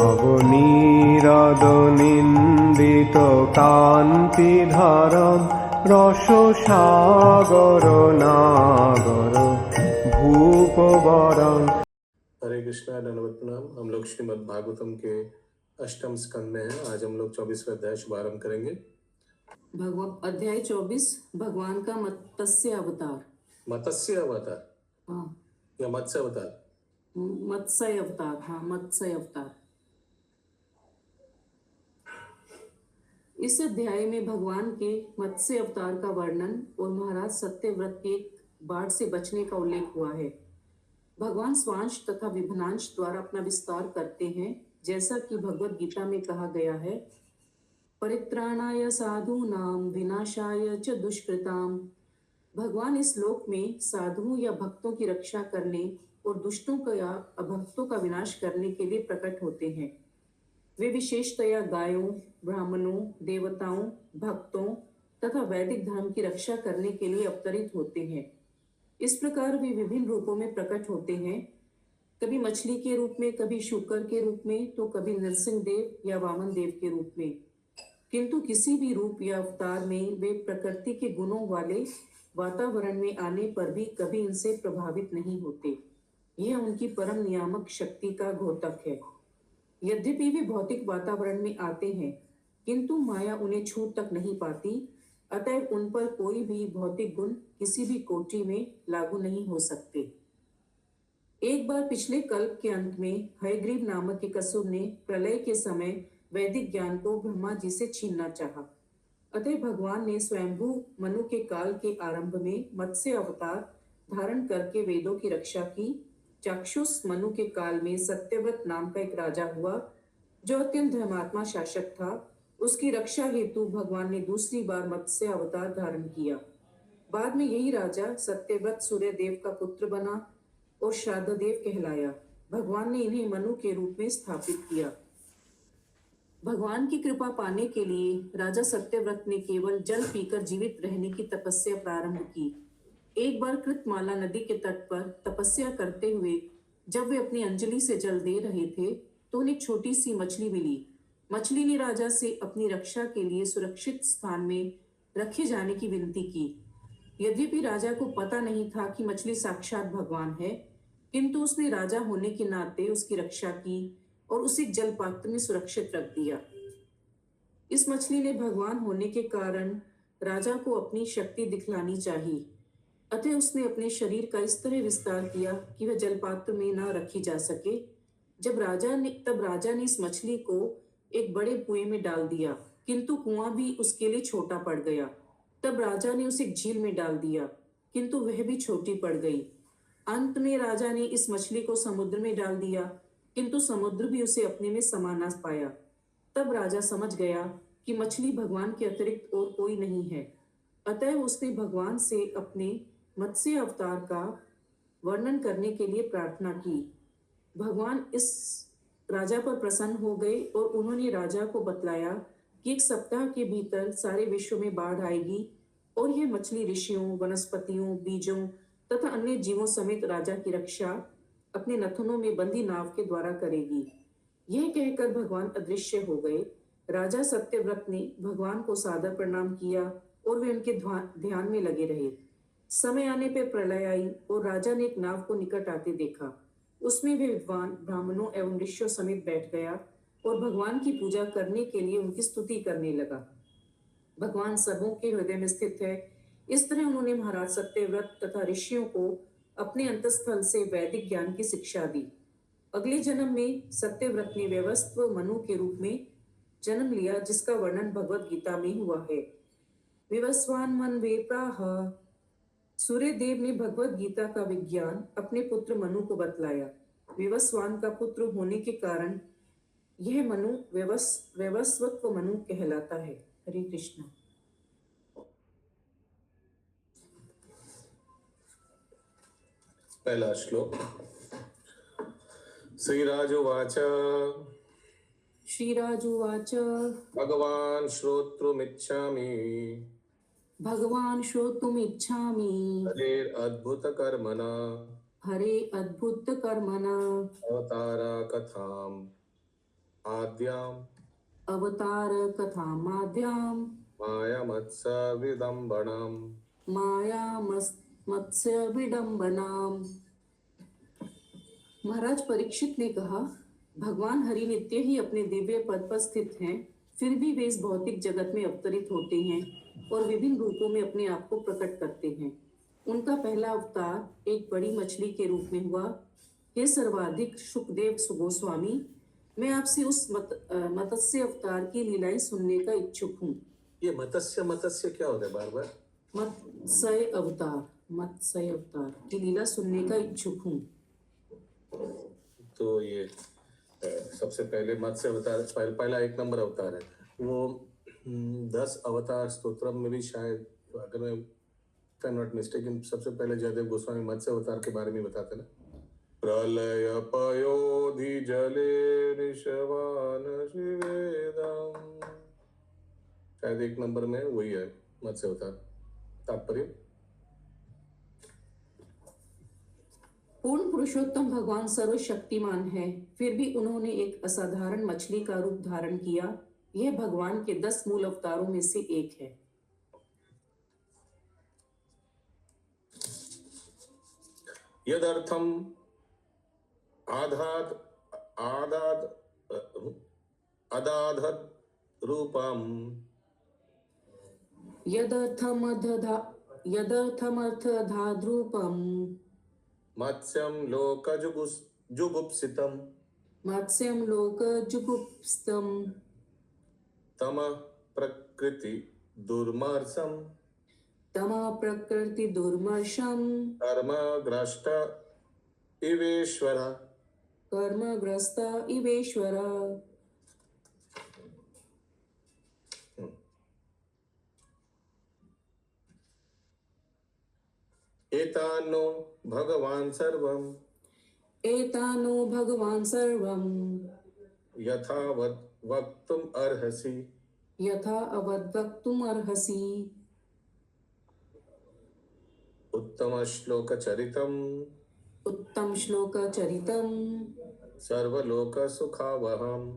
নবনীরদনিন্দিত কান্তিধারম রসসাগর নাগর भूपवरं। हरे कृष्णा, धन्यवाद प्रणाम। हम लोग श्रीमद् भागवतम के अष्टम स्कंद में हैं। आज हम लोग 24वें अध्याय शुभारंभ करेंगे। अध्याय 24 भगवान का मत्स्य अवतार। मत्स्य अवतार? हाँ, या मत्स्य अवतार? मत्स्य अवतार, हाँ, मत्स्य अवतार। इस अध्याय में भगवान के मत्स्य अवतार का वर्णन और महाराज सत्यव्रत के बाढ़ से बचने का उल्लेख हुआ है। भगवान स्वांश तथा विभनांश द्वारा अपना विस्तार करते हैं, जैसा कि भगवद गीता में कहा गया है, परित्राणाय साधूनां विनाशाय च दुष्कृताम। भगवान इस लोक में साधुओं या भक्तों की रक्षा करने और दुष्टों का या अभक्तों का विनाश करने के लिए प्रकट होते हैं। वे विशेषतया गायों, ब्राह्मणों, देवताओं, भक्तों तथा वैदिक धर्म की रक्षा करने के लिए अवतरित होते हैं। इस प्रकार वे विभिन्न रूपों में प्रकट होते हैं, कभी मछली के रूप में, कभी शूकर के रूप में, तो कभी नरसिंह देव या वामन देव के रूप में। किंतु किसी भी रूप या अवतार में वे प्रकृति के गुणों वाले वातावरण में आने पर भी कभी इनसे प्रभावित नहीं होते। यह उनकी परम नियामक शक्ति का द्योतक है। यद्यपि वे भौतिक वातावरण में आते हैं, किंतु माया उन्हें छू तक नहीं पाती, अतएव उन पर कोई भी भौतिक गुण किसी भी कोटि में लागू नहीं हो सकते। एक बार पिछले कल्प के अंत में हयग्रीव नामक एक असुर ने प्रलय के समय वैदिक ज्ञान को ब्रह्मा जी से छीनना चाहा। अतः भगवान ने स्वयंभू मनु के काल के आरंभ में मत्स्य अवतार धारण करके वेदों की रक्षा की। चाक्षुष मनु के काल में सत्यव्रत नाम का एक राजा हुआ, जो अत्यंत धर्मात्मा शासक था। उसकी रक्षा हेतु भगवान ने दूसरी बार मत्स्य अवतार धारण किया। बाद में यही राजा सत्यव्रत सूर्य देव का पुत्र बना और श्राद्ध देव कहलाया। भगवान ने इन्हें मनु के रूप में स्थापित किया। भगवान की कृपा पाने के लिए राजा सत्यव्रत ने केवल जल पीकर जीवित रहने की तपस्या प्रारंभ की। एक बार कृतमाला नदी के तट पर तपस्या करते हुए जब वे अपनी अंजलि से जल दे रहे थे, तो उन्हें छोटी सी मछली मिली। मछली ने राजा से अपनी रक्षा के लिए सुरक्षित स्थान में रखे जाने की विनती की। यद्यपि राजा को पता नहीं था कि मछली साक्षात भगवान है, किंतु उसने राजा होने के नाते उसकी रक्षा की और उसे जल पात्र में सुरक्षित रख दिया। इस मछली ने भगवान होने के कारण राजा को अपनी शक्ति दिखलानी चाहिए, अतः उसने अपने शरीर का इस तरह विस्तार किया कि वह जलपात्र में न रखी जा सके। तब राजा ने इस मछली को एक बड़े कुएं में डाल दिया, किंतु कुआं भी उसके लिए छोटा पड़ गया। तब राजा ने उसे एक झील में डाल दिया, किंतु वह भी छोटी पड़ गई। अंत में राजा ने इस मछली को समुद्र में डाल दिया, किंतु समुद्र भी उसे अपने में समा ना पाया। तब राजा समझ गया कि मछली भगवान के अतिरिक्त और कोई नहीं है, अतः उसने भगवान से अपने मत्स्य अवतार का वर्णन करने के लिए प्रार्थना की। भगवान इस राजा पर प्रसन्न हो गए और उन्होंने राजा को बतलाया कि एक सप्ताह के भीतर सारे विश्व में बाढ़ आएगी और यह मछली ऋषियों, वनस्पतियों, बीजों तथा अन्य जीवों समेत राजा की रक्षा अपने नथनों में बंदी नाव के द्वारा करेगी। यह कहकर भगवान अदृश्य हो गए। राजा सत्यव्रत ने भगवान को सादर प्रणाम किया और वे उनके ध्यान में लगे रहे। समय आने पर प्रलय आई और राजा ने एक नाव को निकट आते देखा। उसमें वे विद्वान ब्राह्मणों एवं ऋषियों समेत बैठ गया और भगवान की पूजा करने के लिए उनकी स्तुति करने लगा। भगवान सबों के हृदय में स्थित है। इस तरह उन्होंने महाराज सत्यव्रत तथा ऋषियों को अपने अंतस्थल से वैदिक ज्ञान की शिक्षा दी। अगले जन्म में सत्यव्रत ने व्यवस्थ मनु के रूप में जन्म लिया, जिसका वर्णन भगवद गीता में हुआ है। विवस्वान मन वे प्राह। सूर्य देव ने भगवद गीता का विज्ञान अपने पुत्र मनु को बतलाया। विवस्वान का पुत्र होने के कारण यह मनु वैवस्वत मनु कहलाता है। हरे कृष्ण। पहला श्लोक। श्रीराजोवाच श्रीराजुवाच भगवान् श्रोतुमिच्छामि भगवान श्रोतुमिच्छामि हरेरद्भुतकर्मणा हरे अद्भुत कर्मणा अवतारा कथाम् आद्याम अवतार कथा माध्याम माया मत्स्य विदम्बनम। माया मत्स्य विडम्बनाम। महाराज परीक्षित ने कहा, भगवान हरि नित्य ही अपने दिव्य पद पर स्थित हैं, फिर भी वे इस भौतिक जगत में अवतरित होते हैं और विभिन्न रूपों में अपने आप को प्रकट करते हैं। उनका पहला अवतार एक बड़ी मछली के रूप में हुआ। हे सर्वाधिक सुखदेव गोस्वामी, मैं आपसे उस मत्स्य अवतार की लीलाएं सुनने का इच्छुक हूँ। ये मत्स्य मत्स्य क्या होता है बार बार? मत्स्य अवतार की लीला सुनने का इच्छुक हूँ। तो ये सबसे पहले मत्स्य अवतार पहला 1 नंबर अवतार है वो। 10 अवतार स्तोत्रम में भी शायद, अगर मैं नॉट मिस्टेकन, सबसे पहले जयदेव गोस्वामी मत्स्य अवतार के बारे में बताते ना। प्रलय पयोधि जले ऋषवान शिवेदम, शायद 1 नंबर में वही है मत्स्य अवतार। तात्पर्य, पूर्ण पुरुषोत्तम भगवान सर्वशक्तिमान है, फिर भी उन्होंने एक असाधारण मछली का रूप धारण किया। यह भगवान के 10 मूल अवतारों में से एक है। यदर्थम आधात आदाद अदाधत रूपम यदर्थमर्थधाद्रूपम मत्स्यम लोक जुगुप्सितम मत्स्यम लोकजुगुप्सितम तम प्रकृति दुर्मर्षम तमः प्रकृति दुर्मर्षम कर्मग्रस्त इवेश्वर। कर्मग्रस्त इवेश्वर। एतानो भगवान सर्वम यथावत् वक्तुम अर्हसि यथा अवद्वक्तुम अर्हसि। उत्तम श्लोक चरितम सर्वलोक सुखावहम।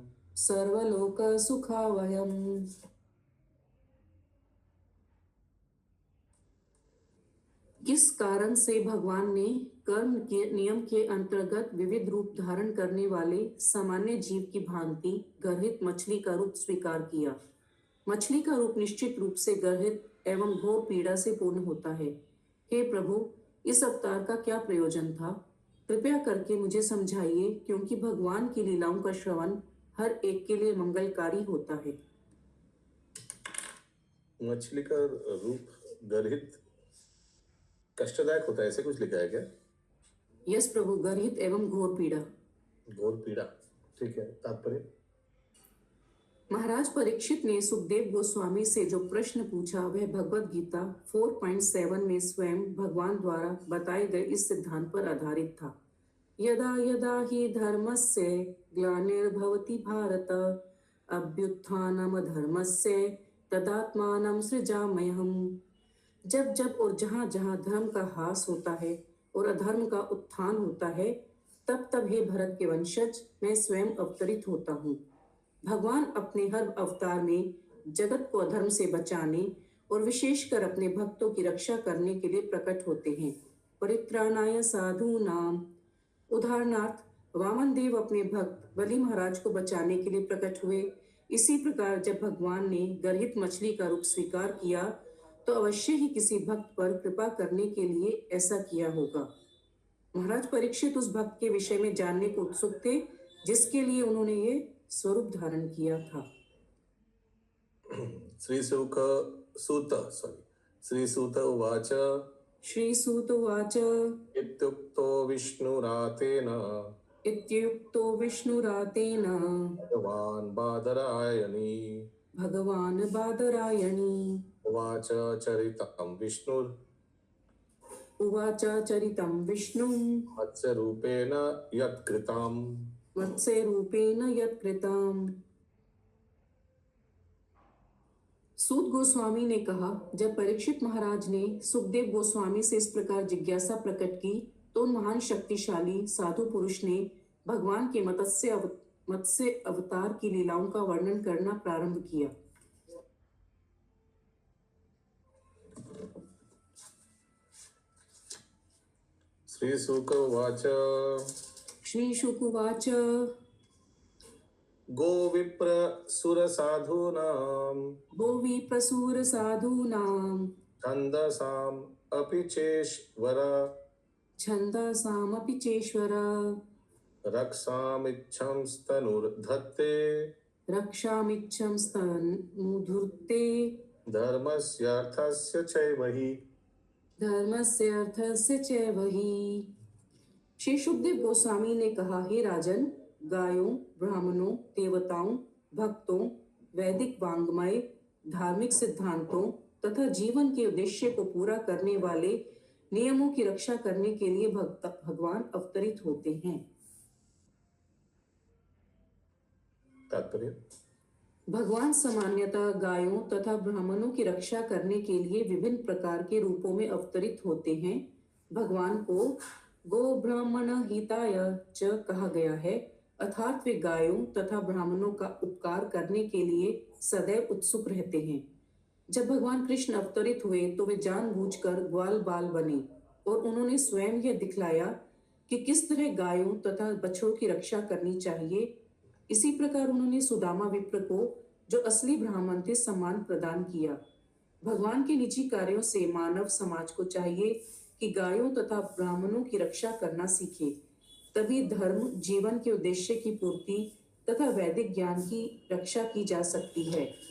किस कारण से भगवान ने कर्म के नियम के अंतर्गत विविध रूप धारण करने वाले सामान्य जीव की भांति गर्हित मछली का रूप स्वीकार किया? मछली का रूप निश्चित रूप से गर्हित एवं घोर पीड़ा से पूर्ण होता है। हे प्रभु, इस अवतार का क्या प्रयोजन था? कृपया करके मुझे समझाइए, क्योंकि भगवान की लीलाओं का श्रवण हर एक के लिए मंगलकारी होता है। मछली का रूप गर्हित कष्टदायक होता है, ऐसे कुछ लिखा है क्या? यस प्रभु, गर्हित एवं घोर पीड़ा। घोर पीड़ा, ठीक है। तात्पर्य, महाराज परीक्षित ने सुखदेव गोस्वामी से जो प्रश्न पूछा वह भगवद गीता 4.7 में स्वयं भगवान द्वारा बताए गए इस सिद्धांत पर आधारित था। यदा यदा ही धर्मस्य ग्लानिर्भवति भारत अभ्युत्थानम धर्मस्य तदात्मानं सृजाम्यहम्। जब जब और जहाँ जहाँ धर्म का ह्रास होता है और अधर्म का उत्थान होता है, तब तब हे भरत के वंशज, मैं स्वयं अवतरित होता हूँ। भगवान अपने हर अवतार में जगत को अधर्म से बचाने और विशेषकर अपने भक्तों की रक्षा करने के लिए प्रकट होते हैं। परित्राणाय साधूनाम, उदाहरणार्थ वामन देव अपने भक्त बलि महाराज को बचाने के लिए प्रकट हुए। इसी प्रकार जब भगवान ने गर्हित मछली का रूप स्वीकार किया तो अवश्य ही किसी भक्त पर कृपा करने के लिए ऐसा किया होगा। महाराज परीक्षित उस भक्त के विषय में जानने को उत्सुक थे जिसके लिए उन्होंने ये स्वरूप धारण किया था। श्री सूत उवाच इत्युक्तो विष्णुरातेन भगवान् बादरायणी उवाच चरितं विष्णुं मत्स्यरूपेण यत्कृतम्। सूत गोस्वामी ने कहा, जब परीक्षित महाराज ने सुखदेव गोस्वामी से इस प्रकार जिज्ञासा प्रकट की तो उन महान शक्तिशाली साधु पुरुष ने भगवान के मत्स्य मत्स्य अवतार की लीलाओं का वर्णन करना प्रारंभ किया। श्रीशुक उवाच श्रीशुकुवाच गोविप्र सुरसाधूनां भुविप्रसूरसाधूनां छन्दसाम् अपि चेश्वर छन्दासामपि चेश्वर रक्षामिच्छंस्तनुर्धत्ते रक्षामिच्छंस्तनुधुर्ते धर्मस्यार्थस्य चैव हि। धर्मस्य अर्थस्य च वही। श्री शुकदेव गोस्वामी ने कहा, हे राजन, गायों, ब्राह्मणों, देवताओं, भक्तों, वैदिक वांग्मय, धार्मिक सिद्धांतों तथा जीवन के उद्देश्य को पूरा करने वाले नियमों की रक्षा करने के लिए भगवान अवतरित होते हैं। तात्पर्य, भगवान सामान्यतः गायों तथा ब्राह्मणों की रक्षा करने के लिए विभिन्न प्रकार के रूपों में अवतरित होते हैं। भगवान को गो ब्राह्मण हिताय च कहा गया है, अर्थात वे गायों तथा ब्राह्मणों का उपकार करने के लिए सदैव उत्सुक रहते हैं। जब भगवान कृष्ण अवतरित हुए तो वे जानबूझकर ग्वाल बाल बने और उन्होंने स्वयं यह दिखलाया कि किस तरह गायों तथा बछड़ों की रक्षा करनी चाहिए। इसी प्रकार उन्होंने सुदामा विप्र को, जो असली ब्राह्मण थे, सम्मान प्रदान किया। भगवान के निजी कार्यों से मानव समाज को चाहिए कि गायों तथा ब्राह्मणों की रक्षा करना सीखे, तभी धर्म, जीवन के उद्देश्य की पूर्ति तथा वैदिक ज्ञान की रक्षा की जा सकती है।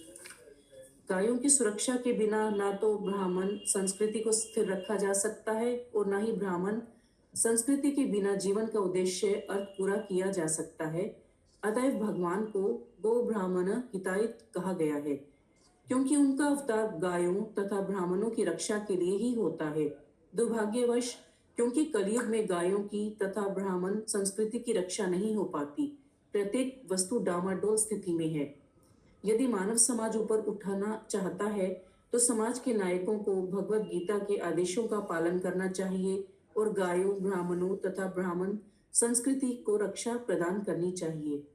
गायों की सुरक्षा के बिना ना तो ब्राह्मण संस्कृति को स्थिर रखा जा सकता है और ना ही ब्राह्मण संस्कृति के बिना जीवन का उद्देश्य अर्थ पूरा किया जा सकता है। अतएव भगवान को गो ब्राह्मण हिताय कहा गया है, क्योंकि उनका अवतार गायों तथा ब्राह्मणों की रक्षा के लिए ही होता है। दुर्भाग्यवश क्योंकि कलयुग में गायों की तथा ब्राह्मण संस्कृति की रक्षा नहीं हो पाती, प्रत्येक वस्तु डामाडोल स्थिति में है। यदि मानव समाज ऊपर उठाना चाहता है तो समाज के नायकों को भगवत गीता के आदेशों का पालन करना चाहिए और गायों, ब्राह्मणों तथा ब्राह्मण संस्कृति को रक्षा प्रदान करनी चाहिए।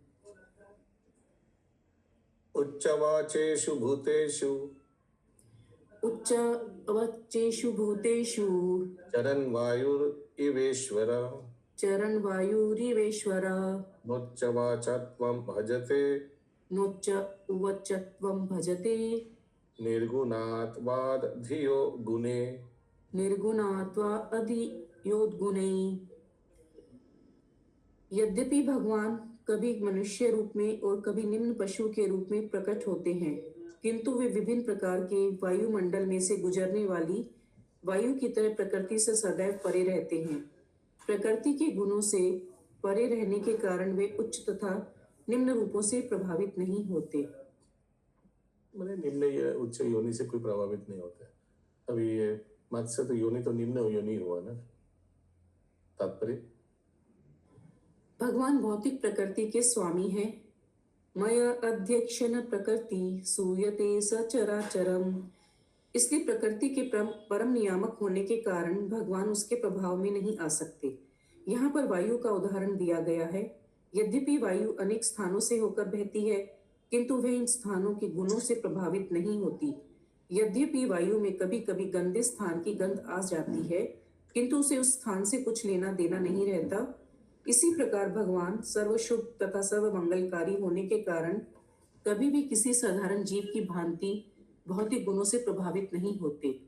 उच्चवाचेषु भूतेषु उच्चवच्चेषु भूतेषु चरन् वायुरिवेश्वर चरणवायुरिवेश्वर नोच्चवाचत्वं भजते नोच्च उवच्चत्वं भजते निर्गुणात्वाद् धियो गुणे निर्गुणात्वा अधियोद्गुणै। यद्यपि भगवान कभी मनुष्य रूप में और कभी निम्न पशु के रूप में प्रकट होते हैं, किंतु वे विभिन्न प्रकार के वायुमंडल में से गुजरने वाली वायु की तरह प्रकृति से सदैव परे रहते हैं। प्रकृति के गुणों से परे रहने के कारण वे उच्च तथा निम्न रूपों से प्रभावित नहीं होते। मैंने निम्न या उच्च योनि से कोई प्रभावित नहीं होता है। अभी ये मत्स्य तो योनि तो निम्न योनि हुआ ना। तात्पर्य, भगवान भौतिक प्रकृति के स्वामी हैं। मय अध्यक्षन प्रकृति सूयते सचराचरम। इसलिए प्रकृति के परम नियामक होने के कारण भगवान उसके प्रभाव में नहीं आ सकते। यहाँ पर वायु का उदाहरण दिया गया है। यद्यपि वायु अनेक स्थानों से होकर बहती है, किंतु वह इन स्थानों के गुणों से प्रभावित नहीं होती। यद्यपि वायु में कभी कभी गंदे स्थान की गंध आ जाती है, किंतु उसे उस स्थान से कुछ लेना देना नहीं रहता। इसी प्रकार भगवान सर्वशुभ तथा सर्वमंगलकारी होने के कारण कभी भी किसी साधारण जीव की भांति भौतिक गुणों से प्रभावित नहीं होते।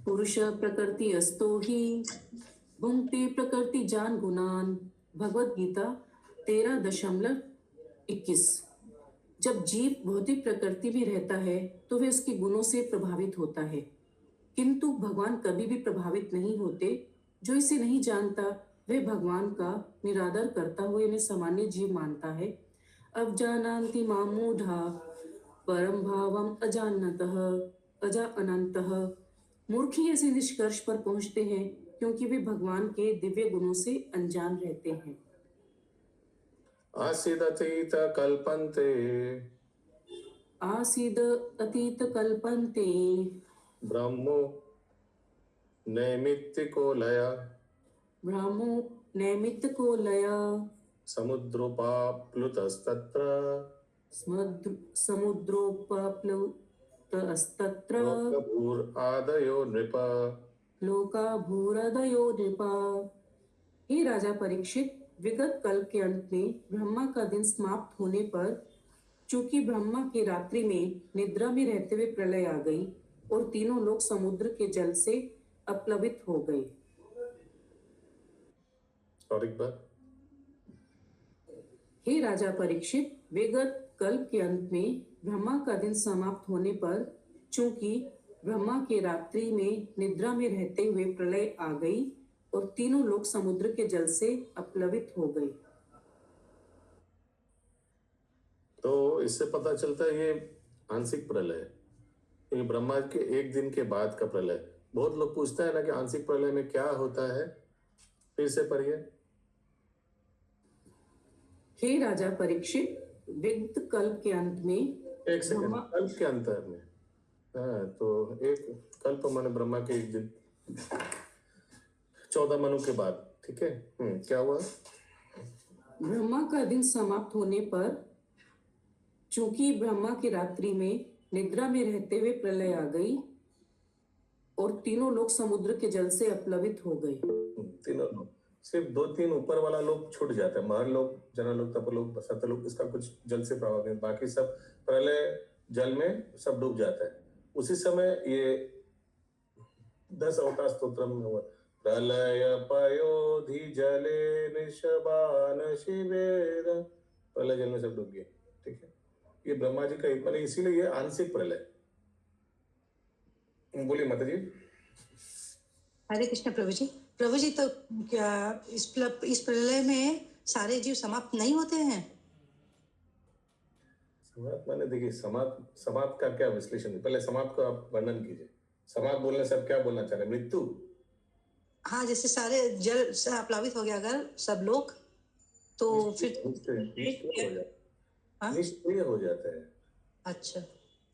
पुरुष प्रकृति अस्तो ही भुंक्ते प्रकृति जान गुणान। भगवत गीता 13:21। जब जीव भौतिक प्रकृति में रहता है तो वह उसके गुणों से प्रभावित होता है, किंतु भगवान कभी भी प्रभावित नहीं होते। जो इसे नहीं जानता वह भगवान का निरादर करता हुआ इन्हें सामान्य जीव मानता है। अब जानन्ति मां मूढ़ा परम भावम अजानतः अजा अनंतः। मूर्खी ऐसे निष्कर्ष पर पहुंचते हैं क्योंकि वे भगवान के दिव्य गुणों से अनजान रहते हैं। आसीद अतीत कल्पन्ते आसीद अतीत कल्पन्ते ब्रह्मो नैमित्तिको लय ब्रह्मो नैमित्तिको लया समुद्रोपाप्लुतस्तत्र समुद्रोपप्लुतस्तत्र लोकभूरादयो नृप। लोकाभूरदयो नृपा। हे राजा परीक्षित, विगत कल के अंत में ब्रह्मा का दिन समाप्त होने पर चूंकि ब्रह्मा की रात्रि में निद्रा में रहते हुए प्रलय आ गई और तीनों लोग समुद्र के जल से अपप्लवित हो गए। और एक बार, हे राजा परीक्षित, विगत कल के अंत में ब्रह्मा का दिन समाप्त होने पर चूंकि ब्रह्मा की रात्रि में निद्रा में रहते हुए प्रलय आ गई और तीनों लोग समुद्र के जल से अपप्लवित हो गए। तो इससे पता चलता है ये आंशिक प्रलय है, ये ब्रह्मा के एक दिन के बाद का प्रलय। बहुत लोग पूछते हैं ना कि आंशिक प्रलय में क्या होता है, फिर से पढ़िए। हे राजा परीक्षित, विगत कल के अंत में एक सेकंड, कल्प के अंतर में, हाँ, तो एक कल्प माने ब्रह्मा के एक दिन, 14 मनु के बाद, ठीक है। क्या हुआ? ब्रह्मा का दिन समाप्त होने पर चूंकि ब्रह्मा की रात्रि में निद्रा में रहते हुए प्रलय आ गई और तीनों लोग समुद्र के जल से अपप्लवित हो गए। तीनों लोग, सिर्फ 2-3 ऊपर वाला लोग छूट जाता है, महर लोग, जना लोग, तप लोग, सत्य लोग, इसका कुछ जल से प्रभावित नहीं, बाकी सब प्रलय जल में सब डूब जाता है। उसी समय ये 10 अवतार स्तोत्र में हुआ, प्रलय पयोधि जले निशबान शिवेर, प्रलय जल में सब डूब गए, ठीक है। ये ब्रह्मा जी का एक, मतलब इसीलिए ये आंशिक प्रलय। बोलिए माता जी। हरे कृष्ण प्रभु जी। प्रभु जी, तो क्या इस प्रलय में सारे जीव समाप्त नहीं होते हैं? समाप्त माने, देखिए, समाप्त का क्या विश्लेषण है, पहले समाप्त का आप वर्णन कीजिए। समाप्त बोलने से आप क्या बोलना चाह रहे हैं? मृत्यु? हाँ, जैसे सारे जल से प्लावित हो गया अगर सब लोग, तो फिर निष्क्रिय हो जाता है। अच्छा,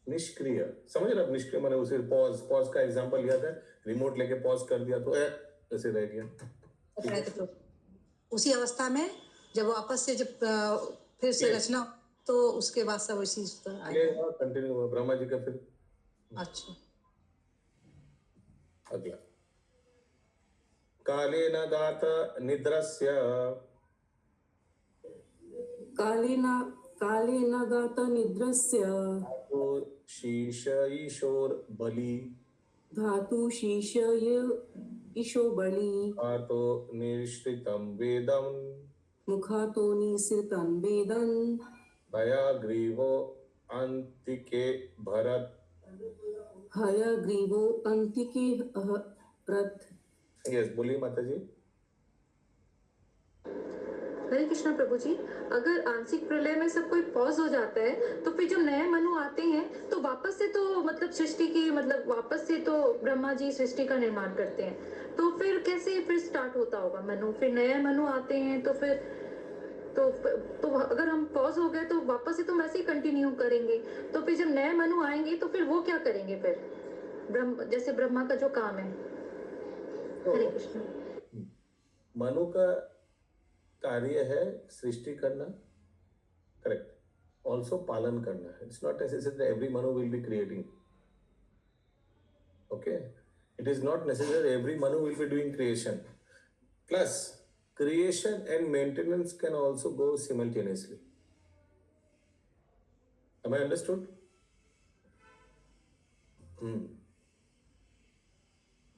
निष्क्रिय, समझ रहे आप? निष्क्रिय माने उसे पॉज का एग्जांपल लिया था, रिमोट लेके पॉज कर दिया तो ऐसे रह गया। तो उसी अवस्था में जब वापस से जब फिर से रचना, तो उसके बाद सब इसी कंटिन्यू हुआ ब्रह्मा जी का। फिर अच्छा, अगला, काले न गात निद्रस्य, काले न गात निद्रस्य, शीश ईशोर बलि, धातु शीश ईशो बलि, तो निश्रितम वेदम, मुखातो निसृतं वेदं, हयग्रीवो अंतिके भरत, हयग्रीवो अंतिके भरत। यस, बोलिए माता जी। हरे कृष्णा प्रभु जी, अगर आंशिक प्रलय में सब कोई पॉज हो जाता है तो फिर जब नए मनु आते हैं तो वापस से तो मतलब सृष्टि की, मतलब वापस से तो ब्रह्मा जी सृष्टि का निर्माण करते हैं, तो फिर कैसे फिर स्टार्ट होता होगा मनु? फिर नए मनु आते हैं तो फिर तो अगर हम पॉज हो गए तो वापस से तो वैसे ही कंटिन्यू करेंगे, तो फिर जब नए मनु आएंगे तो फिर वो क्या करेंगे? फिर जैसे ब्रह्मा का जो काम है। हरे कृष्ण। मनु का कार्य है सृष्टि करना, करेक्ट, ऑल्सो पालन करना है। It's not necessary every Manu will be creating, okay, it is not necessary every Manu will be doing creation, plus creation and maintenance can also go simultaneously. Am I understood?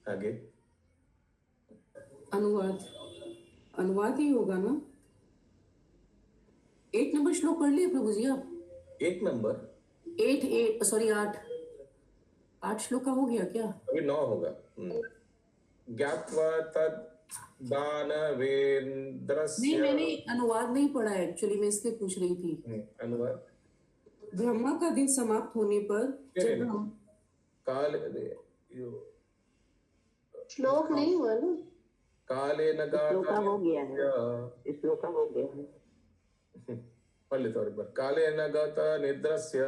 आगे अनुवाद ही होगा ना? 8 नंबर श्लोक पढ़ लिए प्रभु जी आप? 8 नंबर 8 श्लोक का हो गया क्या? अभी 9 होगा। ज्ञात्वा तद दानवेन्द्रस्य, नहीं, मैंने अनुवाद नहीं पढ़ा है एक्चुअली, मैं इसलिए पूछ रही थी। अनुवाद, ब्रह्मा का दिन समाप्त होने पर जब हम काल, श्लोक नहीं हुआ ना? काले न गाता हो गया है, श्लोक का हो गया है। पढ़ लेता हूँ एक बार। काले न गाता निद्रस्य,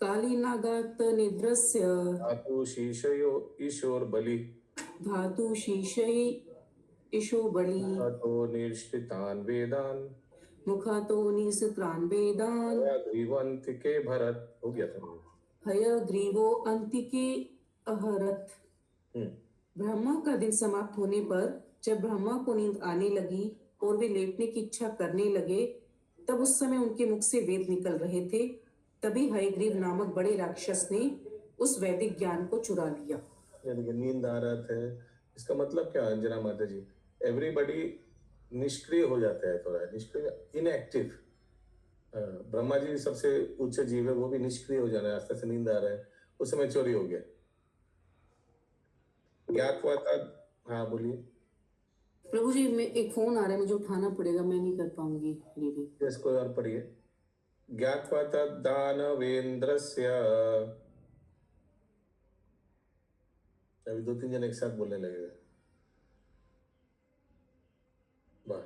काली नागात निद्रस्य, धातु शीशयो ईशोर बलि, धातु शीशई ईशो बलि तो निष्ठितान वेदान मुखातो निसत्रान वेदान ग्रीवंतिके भरत। हो गया था। हय ग्रीवो अंतिके अहरत। ब्रह्मा का दिन समाप्त होने पर जब ब्रह्मा को नींद आने लगी और वे लेटने की इच्छा करने लगे, तब उस समय उनके मुख से वेद निकल रहे थे। तभी हयग्रीव नामक बड़े राक्षस ने उस वैदिक ज्ञान को चुरा लिया। ये देखिए, नींद आ रहा था, इसका मतलब क्या है अंजना माता जी? एवरीबडी निष्क्रिय हो जाता है, थोड़ा निष्क्रिय, इनएक्टिव। ब्रह्मा जी सबसे उच्च जीव है, वो भी निष्क्रिय हो जाना है, आस्ते से नींद आ रहा है, उस समय चोरी हो गया। ज्ञातवा था। हाँ बोलिए। प्रभु जी, मैं एक फोन आ रहा है, मुझे उठाना पड़ेगा, मैं नहीं कर पाऊंगी रीडिंग। यस, कोई और पढ़िए। ज्ञातवा दानवेंद्रस्य। अभी 2-3 जन एक साथ बोलने लगेगा। वाह।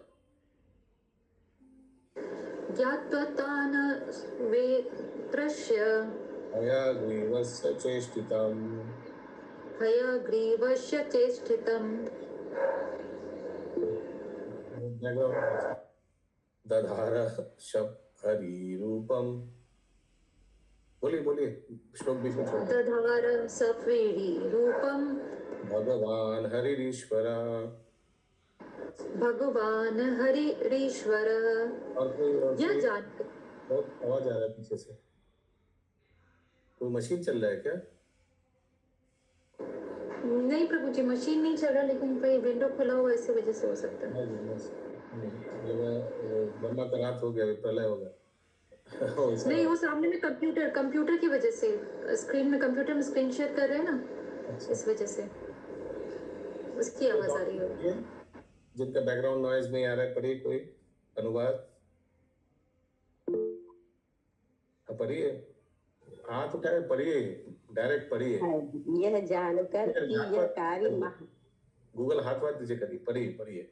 ज्ञात्वतानवेत्रस्य हयग्रीवस्य चेष्टितम्। हयग्रीवस्य चेष्टितम्। दधार शफरीरूपम्। बोलिए बोलिए, श्लोक भी कुछ होगा। दधार सफरीरूपम् भगवान हरिरीश्वर। भगवान हरिरीश्वर। यह जान बहुत आवाज आ रहा है पीछे से, कोई मशीन चल रहा है क्या? नहीं प्रभु जी, मशीन नहीं चल रहा, लेकिन कहीं विंडो खुला हुआ, इसी वजह से हो सकता है। ब्रह्मा का रात हो गया, प्रलय होगा। नहीं, वो सामने में कंप्यूटर की वजह से, स्क्रीन में, कंप्यूटर में स्क्रीन शेयर कर रहे हैं ना, इस वजह से उसकी आवाज आ रही है। जिनका बैकग्राउंड नॉइज नहीं आ रहा है, पढ़िए कोई अनुवाद। पढ़िए, हाथ उठाए, पढ़िए, डायरेक्ट पढ़िए। यह जानकर कि यह कार्य गूगल हाथ दीजिए, करिए, पढ़िए पढ़िए।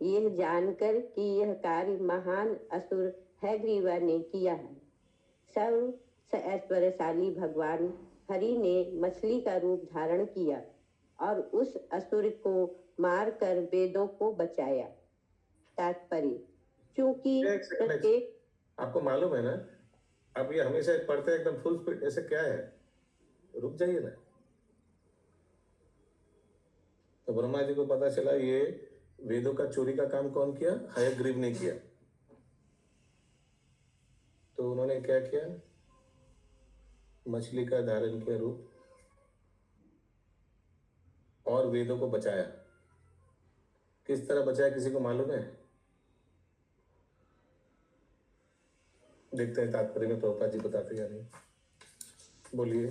यह जानकर कि यह कार्य महान असुर हयग्रीवा ने किया है। सर्व ऐश्वर्यशाली भगवान हरि ने मछली का रूप धारण किया और उस असुर को मारकर वेदों को बचाया। तात्पर्य, क्योंकि प्रत्येक, आपको मालूम है ना, आप ये हमेशा पढ़ते हैं एकदम फुल स्पीड, ऐसे क्या है? रुक जाइए ना। तो ब्रह्मा जी को पता चला ये वेदों का चोरी का काम कौन किया? हयग्रीव ने किया। तो उन्होंने क्या किया? मछली का धारण किया रूप और वेदों को बचाया। किस तरह बचाया, किसी को मालूम है? देखते हैं तात्पर्य में प्रभुपाद जी बताते या नहीं। बोलिए।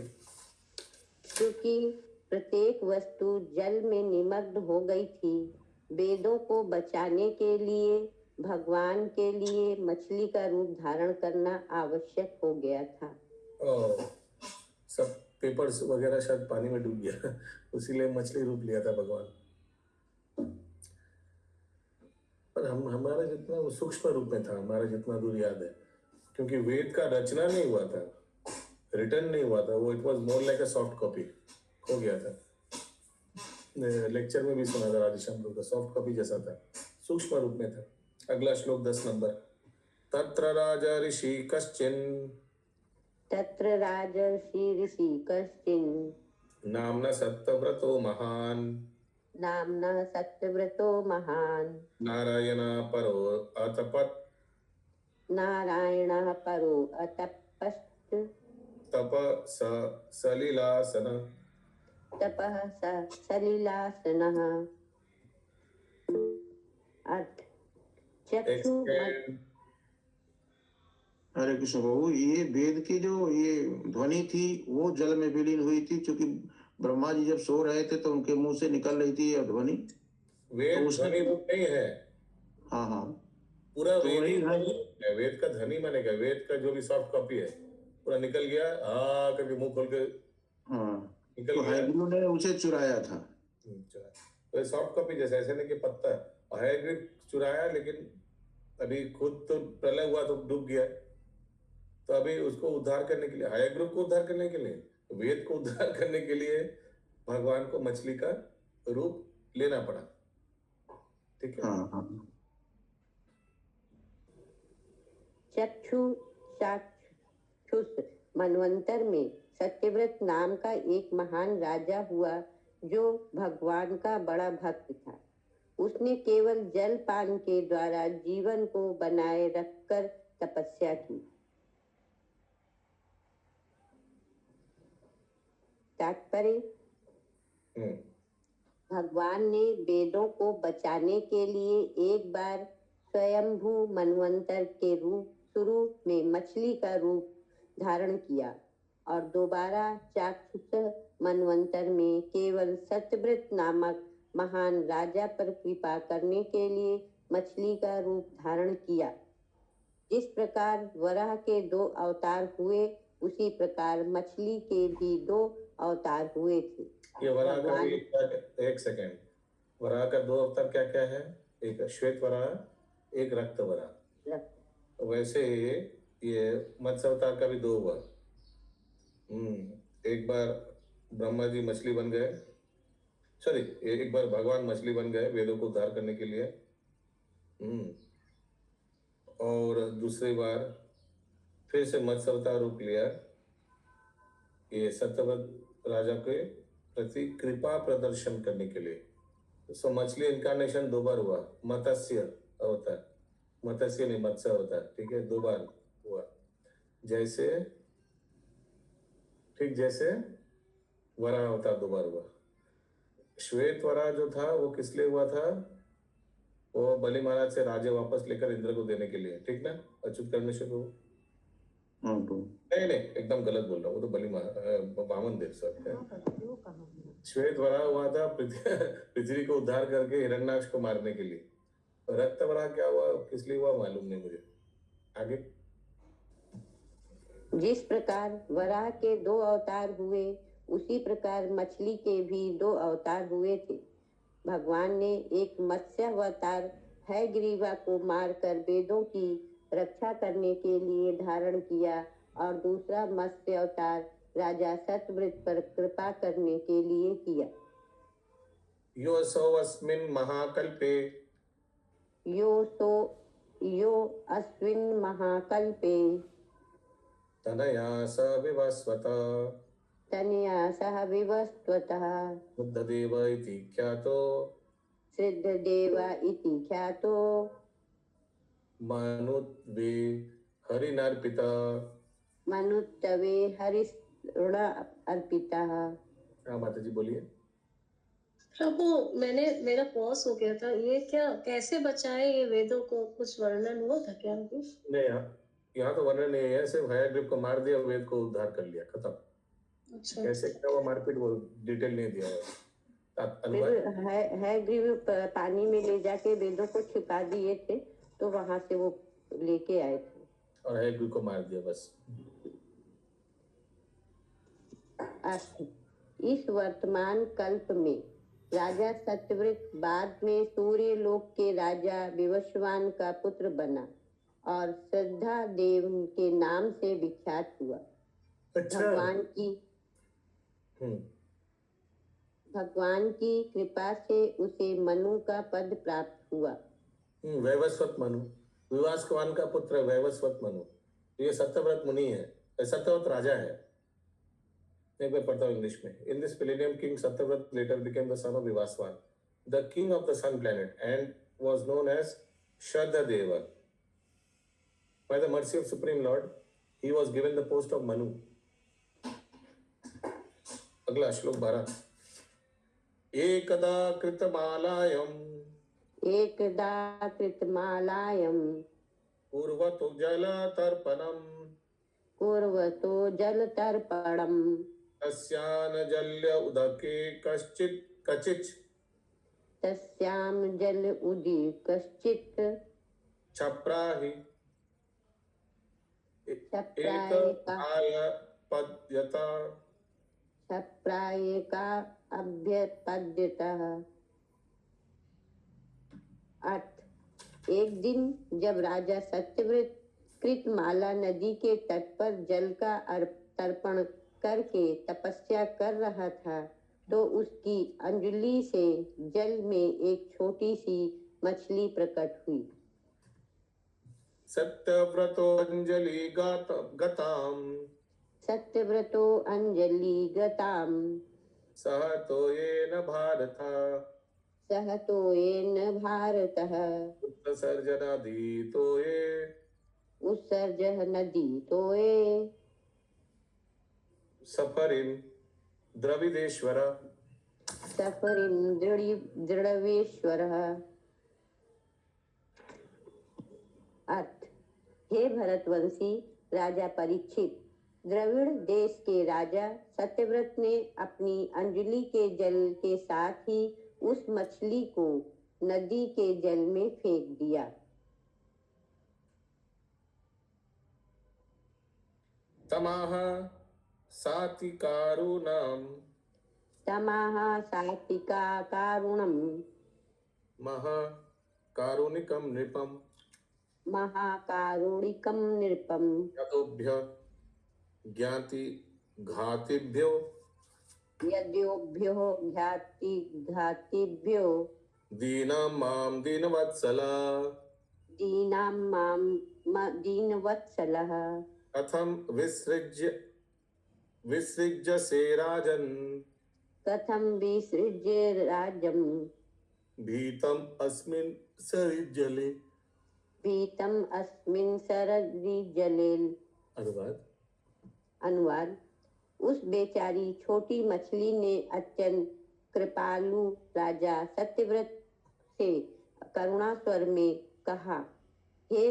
क्योंकि प्रत्येक वस्तु जल में निमग्न हो गई थी, वेदों को बचाने के लिए भगवान के लिए मछली का रूप धारण करना आवश्यक हो गया था। सब पेपर्स वगैरह शायद पानी में डूब गया, उसीलिए मछली रूप लिया था भगवान। पर हमारा जितना वो सूक्ष्म रूप में था, हमारा जितना दूर याद है, क्योंकि वेद का रचना नहीं हुआ था, रिटर्न नहीं हुआ था, वो it was more like a soft copy हो गया था। लेक्चर में भी सुना था राधेश्याम लोग का, सॉफ्ट कॉपी जैसा था, सूक्ष्म रूप में था। अगला श्लोक 10 नंबर। तत्र राजा ऋषि कश्चिन, तत्र राजर्षि ऋषि कश्चिन, नाम्ना सत्यव्रतो महान, नाम्ना सत्यव्रतो महान, नारायण परो अतपत्, नारायणः परो अतपस्, तप सलिलासन, तपः सलिलासनः। अर्थ, चक्षु हरे कृष्ण प्रभु, ये वेद की जो ये ध्वनि थी वो जल में विलीन हुई थी, क्योंकि ब्रह्मा जी जब सो रहे थे तो उनके मुंह से निकल रही थी यह ध्वनि। वेद तो ध्वनि रूप नहीं है। हाँ हाँ, पूरा तो वेद ही वही है। है। वेद का ध्वनि माने क्या? वेद का जो भी सॉफ्ट कॉपी है पूरा निकल गया, आ करके मुंह खोल के हाँ, निकल तो गया। हयग्रीव ने उसे चुराया था। तो सॉफ्ट कॉपी जैसे, ऐसे नहीं कि पत्ता हयग्रीव चुराया, लेकिन अभी खुद तो प्रलय हुआ तो डूब गया, तो अभी उसको उद्धार करने के लिए, हयग्रीव को उद्धार करने के लिए, वेद को उद्धार करने के लिए भगवान को मछली का रूप लेना पड़ा। ठीक है। हाँ हाँ चक्षु चाक्षुष मनवंतर में सत्यव्रत नाम का एक महान राजा हुआ जो भगवान का बड़ा भक्त था। उसने केवल जल पान के द्वारा जीवन को बनाए रखकर तपस्या की। तात्पर्य, भगवान ने वेदों को बचाने के लिए एक बार स्वयंभू मनवंतर के रूप शुरू में मछली का रूप धारण किया और दोबारा चाक्षुष मनवंतर में केवल सत्यव्रत नामक महान राजा पर कृपा करने के लिए मछली का रूप धारण किया। जिस प्रकार वराह के 2 अवतार हुए, उसी प्रकार मछली के भी 2 अवतार हुए थे। ये वराह का भी एक सेकेंड, वराह का 2 अवतार क्या क्या है? एक श्वेत वराह, एक रक्त वराह। वैसे ये मत्स्य अवतार का भी 2 हुआ। एक बार ब्रह्मा जी मछली बन गए, सॉरी एक बार भगवान मछली बन गए वेदों को उद्धार करने के लिए। और दूसरी बार फिर से मत्स्य अवतार रूप लिया, ये सत्यव्रत राजा के प्रति कृपा प्रदर्शन करने के लिए। सो मछली इनकारनेशन 2 बार हुआ। मत्स्य अवतार, मत्स्य नहीं मत्स्य अवतार, ठीक है, 2 बार हुआ। जैसे ठीक जैसे वराह अवतार 2 बार हुआ। श्वेत वराह जो था वो किस लिए हुआ था? वो बलि महाराज से राज्य वापस लेकर इंद्र को देने के लिए, ठीक ना? अच्युत करने से नहीं एकदम गलत बोल रहा हूँ, वो तो बलि वामन देव सब। श्वेत वराह हुआ था पृथ्वी को उद्धार करके हिरण्याक्ष को मारने के लिए। रक्त वराह क्या हुआ, किस लिए हुआ मालूम नहीं मुझे। आगे, जिस प्रकार वराह के 2 अवतार हुए, उसी प्रकार मछली के भी 2 अवतार हुए थे। भगवान ने एक मत्स्य अवतार हयग्रीवा को मारकर वेदों की रक्षा करने के लिए धारण किया और दूसरा मत्स्य अवतार राजा सत्यव्रत पर कृपा करने के लिए किया। योऽसौ अस्मिन् महाकल्पे, यो अस्मिन् महाकल्पे तनया सह विवस्वतः, तनया सह विवस्वतः, बुद्धदेव इति ख्यातो, सिद्धदेव इति ख्यातो, मनुत्वे हरिनर्पिता, मनुत्वे हरिण अर्पितः। हाँ माता जी बोलिए। प्रभु, मेरा पॉज हो गया था। ये क्या कैसे बचाए ये वेदों को, कुछ वर्णन हुआ था क्या? नहीं, यहाँ तो वर्णन नहीं है, सिर्फ हयग्रीव को मार दिया, वेद को उद्धार कर लिया, खत्म। अच्छा, कैसे क्या हुआ मारपीट वो डिटेल नहीं दिया है। हयग्रीव पानी में ले जाके वेदों को छिपा दिए थे, तो वहां से वो लेके आए थे और हयग्रीव को मार दिया बस। इस वर्तमान कल्प में राजा सत्यव्रत बाद में सूर्य लोक के राजा विवस्वान का पुत्र बना और श्रद्धा देव के नाम से विख्यात हुआ। अच्छा। भगवान की कृपा से उसे मनु का पद प्राप्त हुआ। वैवस्वत मनु, विवासवान का पुत्र वैवस्वत मनु। ये सत्यव्रत मुनि है, सत्यव्रत राजा है। एक बार पढ़ता हूँ इंग्लिश में। In this millennium king Satyavrat later became the son of Vivaswan, the king of the sun planet, and was known as Shraddha. By the mercy of Supreme Lord, he was given the post of Manu. अगला श्लोक 12। एकदा कृतमालायम पूर्वतो जलतर्पणम तस्याम जल उदके कश्चित् क्षप्राहि क्षप्रायिका अभ्यपद्यतः। एक दिन जब राजा सत्यव्रत कृतमाला नदी के तट पर जल का तर्पण करके तपस्या कर रहा था, तो उसकी अंजलि से जल में एक छोटी सी मछली प्रकट हुई। सत्यव्रतो अंजलि गताम सत्यव्रतो अंजलि गताम सह तोयेन भारत सह तोयेन भारतः उत्सर्जनादि तोये उत्सर्जः नदी तोये सफरिम द्रविदेश्वर। सफरिं दृढ़वेश्वरः। अर्थ, हे भरतवंशी राजा परीक्षित, द्रविड़ देश के राजा सत्यव्रत ने अपनी अंजलि के जल के साथ ही उस मछली को नदी के जल में फेंक दिया। तमाह सातिकारुणाम तमाह सात्विका कारुणम महाकारुणिकम नृपम महाकारुणिकम नृपम यतोभ्य ज्ञाति घातिभ्यो यद्योभ्यो घातिभ्यो दीनां माम दीनवत्सला दीनां मां दीनवत्सलः। कथम विसृज्य से राजन कथं विसृज्य राज्यं भीतम अस्मिन् सरिज्जले। भीतम् अस्मिन् सररिजले। अनुवाद, उस बेचारी छोटी मछली ने अत्यंत कृपालु राजा सत्यव्रत से करुणा स्वर में कहा, हे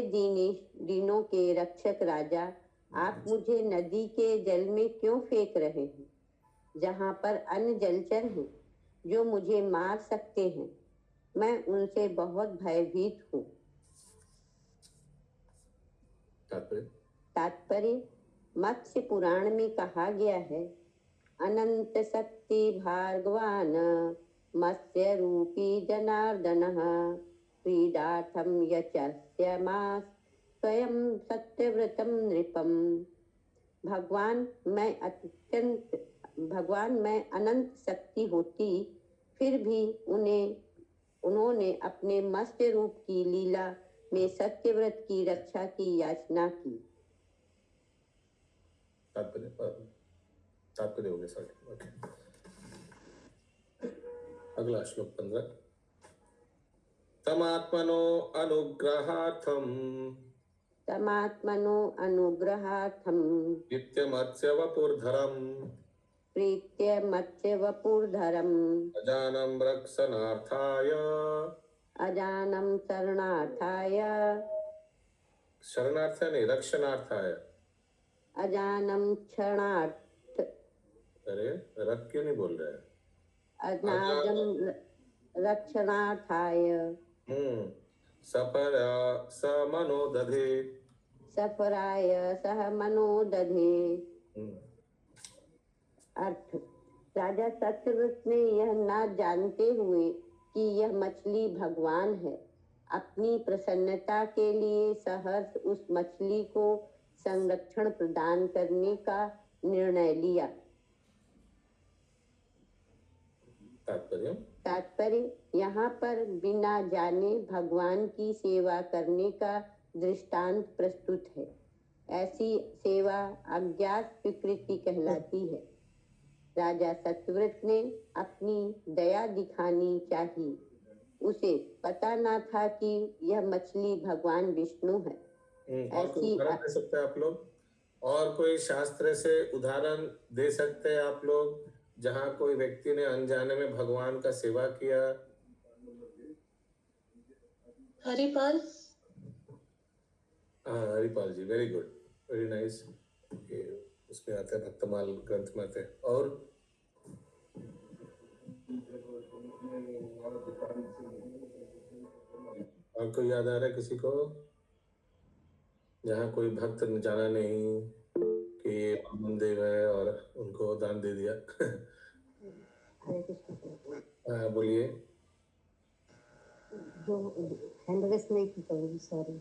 दीनों के रक्षक राजा, आप मुझे नदी के जल में क्यों फेंक रहे हैं, जहाँ पर अन्य जलचर हैं जो मुझे मार सकते हैं। मैं उनसे बहुत भयभीत हूँ। तात्पर्य, मत्स्य पुराण में कहा गया है, अनंत शक्ति भार्गवान मत्स्य रूपी जनार्दनः क्रीडार्थं यचस्यमास स्वयं सत्यव्रतम नृपम। भगवान मैं अनंत शक्ति होती फिर भी उन्होंने अपने मत्स्य रूप की लीला में सत्यव्रत की रक्षा की याचना की। तात्पर्य हो गया सर। ओके, अगला श्लोक 15। तमात्मनो अनुग्रहार्थम नित्य मत्स्य वपुर्धरम अजानं रक्षणार्थाय अजानम क्षणार्थ। अरे रख क्यों नहीं बोल रहे? अजानम रक्षणार्थाय सफराय सह मनोदधे। अर्थ, राजा सत्यव्रत ने यह ना जानते हुए कि यह मछली भगवान है, अपनी प्रसन्नता के लिए सहर्ष उस मछली को संरक्षण प्रदान करने का निर्णय लिया। तात्पर्य, यहाँ पर बिना जाने भगवान की सेवा करने का दृष्टांत प्रस्तुत है। ऐसी सेवा अज्ञात स्वीकृति कहलाती है। राजा सत्यव्रत ने अपनी दया दिखानी चाहिए। उसे पता ना था कि यह मछली भगवान विष्णु है। ऐसी दे सकते हैं आप लोग? और कोई शास्त्र से उदाहरण दे सकते हैं आप लोग जहाँ कोई व्यक्ति ने अनजाने में भगवान का सेवा किया? हरिपाल। हाँ, हरिपाल जी, वेरी गुड, वेरी नाइस। उसमें आते हैं, भक्तमाल ग्रंथ में आते हैं। और कोई याद आ रहा है किसी को जहाँ कोई भक्त जाना नहीं कि ये वामन देव है और उनको दान दे दिया? हाँ, बोलिए। जो हैंडरेस नहीं की करूँगी, सॉरी,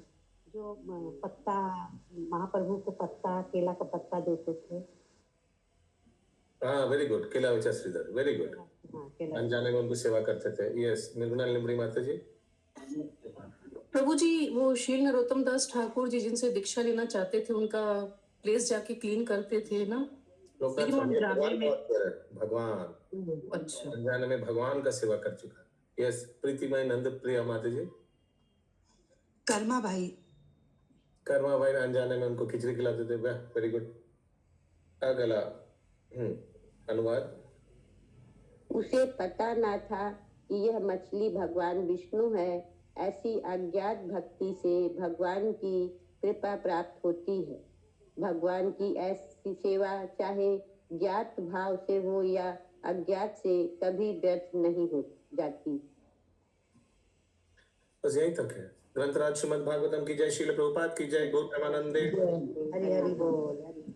जो पत्ता महाप्रभु को पत्ता केला का पत्ता देते थे। हाँ, वेरी गुड, केला विचा श्रीधर, वेरी गुड। हाँ, केला अनजाने में उनको सेवा करते थे। यस, निर्गुणा लिमड़ी माता जी। प्रभु जी, वो शील नरोत्तम दास ठाकुर जी जिनसे दीक्षा लेना चाहते थे, उनका प्लेस जाके क्लीन करते थे ना? लोकनाथ लेकिन वो स्वामी अनजाने भगवान में। का भक्त है, भगवान अच्छा। अनजाने में भगवान का सेवा कर चुका है। यस, प्रीतिमय नंद प्रिया माता जी, कर्मा भाई। कर्मा भाई अनजाने में उनको खिचड़ी खिलाते थे। वाह, वेरी गुड। अगला अनुवाद। उसे पता न था कि यह मछली भगवान विष्णु है। ऐसी अज्ञात भक्ति से भगवान की कृपा प्राप्त होती है। भगवान की ऐसी सेवा चाहे ज्ञात भाव से हो या अज्ञात से कभी व्यर्थ नहीं हो जाती। बस यही तक है। ग्रंथराज श्रीमद् भागवतम की जय, श्रील प्रभुपाद की जय, गौर प्रेमानंदे। हरि हरि बोल।